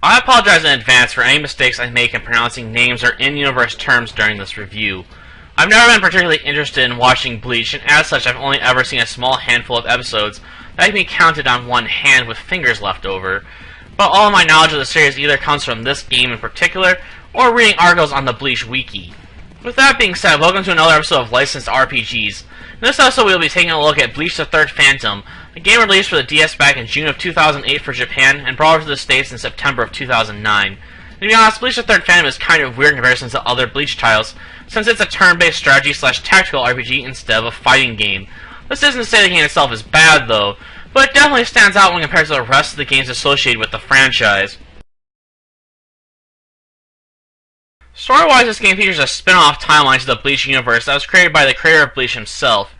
I apologize in advance for any mistakes I make in pronouncing names or in-universe terms during this review. I've never been particularly interested in watching Bleach, and as such I've only ever seen a small handful of episodes that can be counted on one hand with fingers left over. But all of my knowledge of the series either comes from this game in particular, or reading articles on the Bleach wiki. With that being said, welcome to another episode of Licensed RPGs. In this episode we will be taking a look at Bleach the Third Phantom, a game released for the DS back in June of 2008 for Japan, and brought over to the States in September of 2009. And to be honest, Bleach the Third Phantom is kind of weird in comparison to other Bleach titles, since it's a turn-based strategy/tactical RPG instead of a fighting game. This isn't to say the game itself is bad though, but it definitely stands out when compared to the rest of the games associated with the franchise. Story-wise, this game features a spin-off timeline to the Bleach universe that was created by the creator of Bleach himself.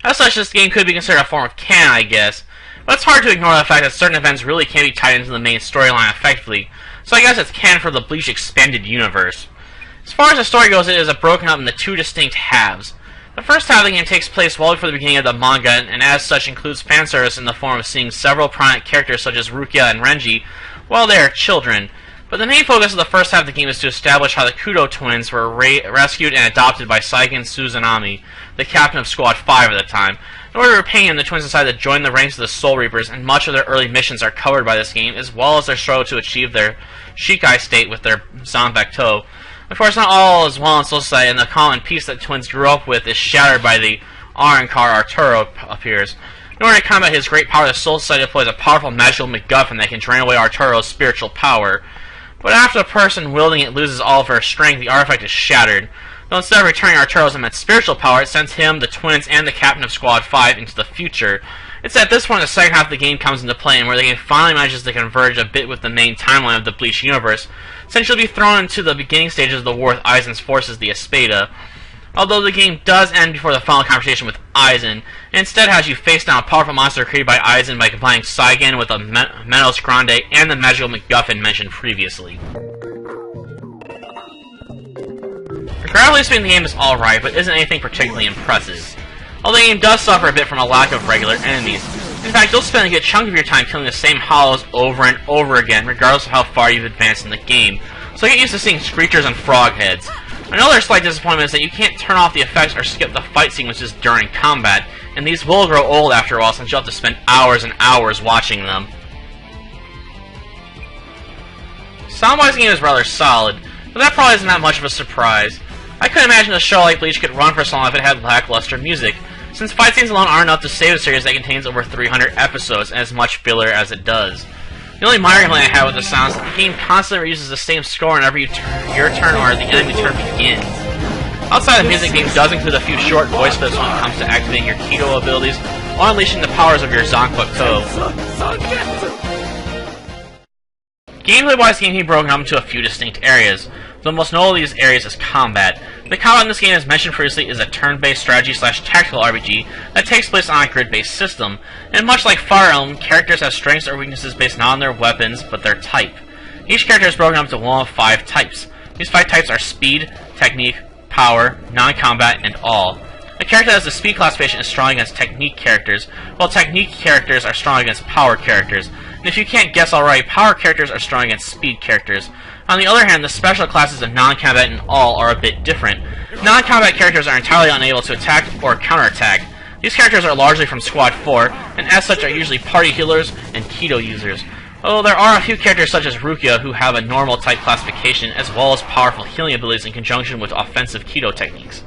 As such, this game could be considered a form of canon, I guess, but it's hard to ignore the fact that certain events really can't be tied into the main storyline effectively, so I guess it's canon for the Bleach expanded universe. As far as the story goes, it is broken up into two distinct halves. The first half of the game takes place well before the beginning of the manga, and as such includes fanservice in the form of seeing several prominent characters such as Rukia and Renji while they are children. But the main focus of the first half of the game is to establish how the Kudo twins were rescued and adopted by Saiken Suzanami, the captain of Squad 5 at the time. In order to repay him, the twins decided to join the ranks of the Soul Reapers, and much of their early missions are covered by this game, as well as their struggle to achieve their Shikai state with their Zanbakuto. Of course, not all is well in Soul Society, and the common peace that twins grew up with is shattered by the Arrancar Arturo appears. In order to combat his great power, the Soul Society deploys a powerful magical MacGuffin that can drain away Arturo's spiritual power. But after the person wielding it loses all of her strength, the artifact is shattered. Though instead of returning Arturo's immense spiritual power, it sends him, the twins, and the captain of Squad 5 into the future. It's at this point the second half of the game comes into play, and where the game finally manages to converge a bit with the main timeline of the Bleach universe, since you'll be thrown into the beginning stages of the war with Aizen's forces, the Espada. Although the game does end before the final confrontation with Aizen, and instead has you face down a powerful monster created by Aizen by combining Saigen with a Menos Grande and the magical MacGuffin mentioned previously. Graphically speaking, the game is alright, but isn't anything particularly impressive. Although the game does suffer a bit from a lack of regular enemies. In fact, you'll spend a good chunk of your time killing the same hollows over and over again, regardless of how far you've advanced in the game, so get used to seeing screechers and frog heads. Another slight disappointment is that you can't turn off the effects or skip the fight sequences during combat, and these will grow old after a while since you'll have to spend hours and hours watching them. Sound-wise, the game is rather solid, but that probably isn't that much of a surprise. I couldn't imagine a show like Bleach could run for so long if it had lackluster music, since fight scenes alone aren't enough to save a series that contains over 300 episodes and as much filler as it does. The only minor complaint I have with the sound is that the game constantly reuses the same score whenever your turn or the enemy turn begins. Outside of the music, the game does include a few short voice clips when it comes to activating your Kido abilities or unleashing the powers of your Zanbakuto. Gameplay-wise, the game can be broken up into a few distinct areas. The most notable of these areas is combat. The combat in this game, as mentioned previously, is a turn-based strategy/tactical RPG that takes place on a grid-based system, and much like Fire Emblem, characters have strengths or weaknesses based not on their weapons, but their type. Each character is broken up into one of 5 types. These 5 types are Speed, Technique, Power, Non-Combat, and All. A character that has the Speed classification is strong against Technique characters, while Technique characters are strong against Power characters. And if you can't guess already, Power characters are strong against Speed characters. On the other hand, the special classes of Non-Combat and All are a bit different. Non-combat characters are entirely unable to attack or counterattack. These characters are largely from Squad 4, and as such are usually party healers and Kido users. Although there are a few characters such as Rukia who have a normal type classification, as well as powerful healing abilities in conjunction with offensive Kido techniques.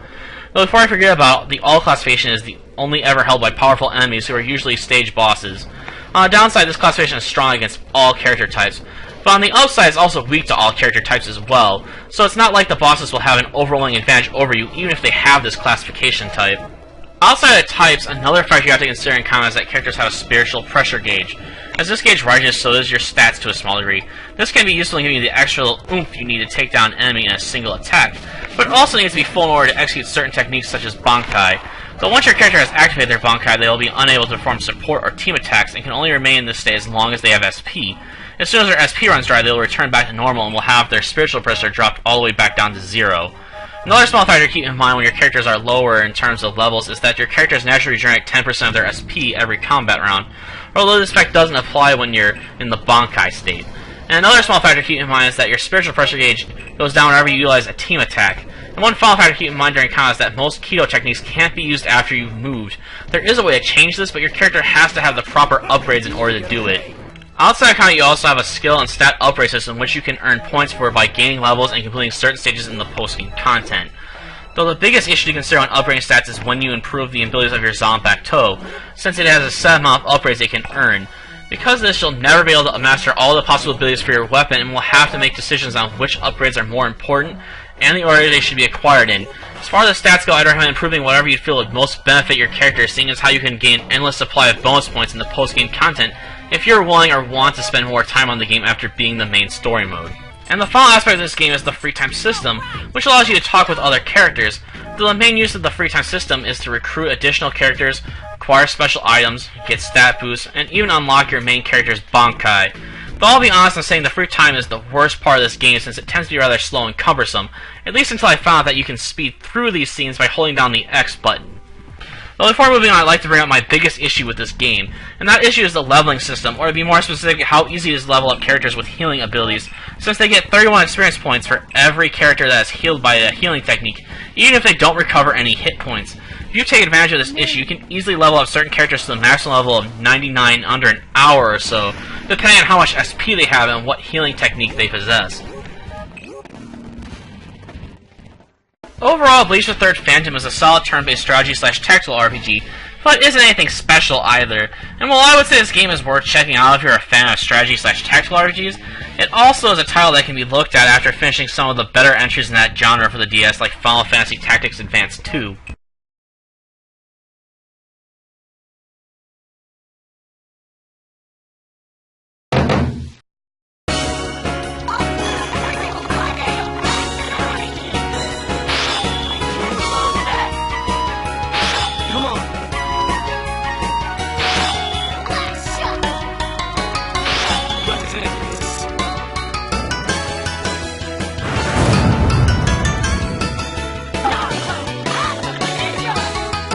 Though before I forget about, the All classification is the only ever held by powerful enemies who are usually stage bosses. On the downside, this classification is strong against all character types, but on the upside, it's also weak to all character types as well, so it's not like the bosses will have an overwhelming advantage over you even if they have this classification type. Outside of types, another factor you have to consider in combat is that characters have a spiritual pressure gauge. As this gauge rises, so does your stats to a small degree. This can be useful in giving you the extra little oomph you need to take down an enemy in a single attack, but it also needs to be full in order to execute certain techniques such as Bankai. Though once your character has activated their Bankai, they will be unable to perform support or team attacks and can only remain in this state as long as they have SP. As soon as their SP runs dry, they will return back to normal and will have their spiritual pressure dropped all the way back down to 0. Another small factor to keep in mind when your characters are lower in terms of levels is that your characters naturally regenerate 10% of their SP every combat round, although this effect doesn't apply when you're in the Bankai state. And another small factor to keep in mind is that your spiritual pressure gauge goes down whenever you utilize a team attack. And one final factor to keep in mind during combat is that most keto techniques can't be used after you've moved. There is a way to change this, but your character has to have the proper upgrades in order to do it. Outside of combat, you also have a skill and stat upgrade system which you can earn points for by gaining levels and completing certain stages in the post-game content. Though the biggest issue to consider when upgrading stats is when you improve the abilities of your Zomback toe, since it has a set amount of upgrades it can earn. Because of this, you'll never be able to master all the possible abilities for your weapon and will have to make decisions on which upgrades are more important and the order they should be acquired in. As far as the stats go, I'd recommend improving whatever you feel would most benefit your character, seeing as how you can gain endless supply of bonus points in the post-game content if you're willing or want to spend more time on the game after beating the main story mode. And the final aspect of this game is the free time system, which allows you to talk with other characters. The main use of the free time system is to recruit additional characters, acquire special items, get stat boosts, and even unlock your main character's Bankai. But I'll be honest in saying the free time is the worst part of this game since it tends to be rather slow and cumbersome, at least until I found out that you can speed through these scenes by holding down the X button. But before moving on, I'd like to bring up my biggest issue with this game, and that issue is the leveling system, or to be more specific, how easy it is to level up characters with healing abilities, since they get 31 experience points for every character that is healed by a healing technique, even if they don't recover any hit points. If you take advantage of this issue, you can easily level up certain characters to the maximum level of 99 under an hour or so, depending on how much SP they have and what healing technique they possess. Overall, Bleach the Third Phantom is a solid turn-based strategy/tactical RPG, but isn't anything special either. And while I would say this game is worth checking out if you're a fan of strategy/tactical RPGs, it also is a title that can be looked at after finishing some of the better entries in that genre for the DS, like Final Fantasy Tactics Advance 2.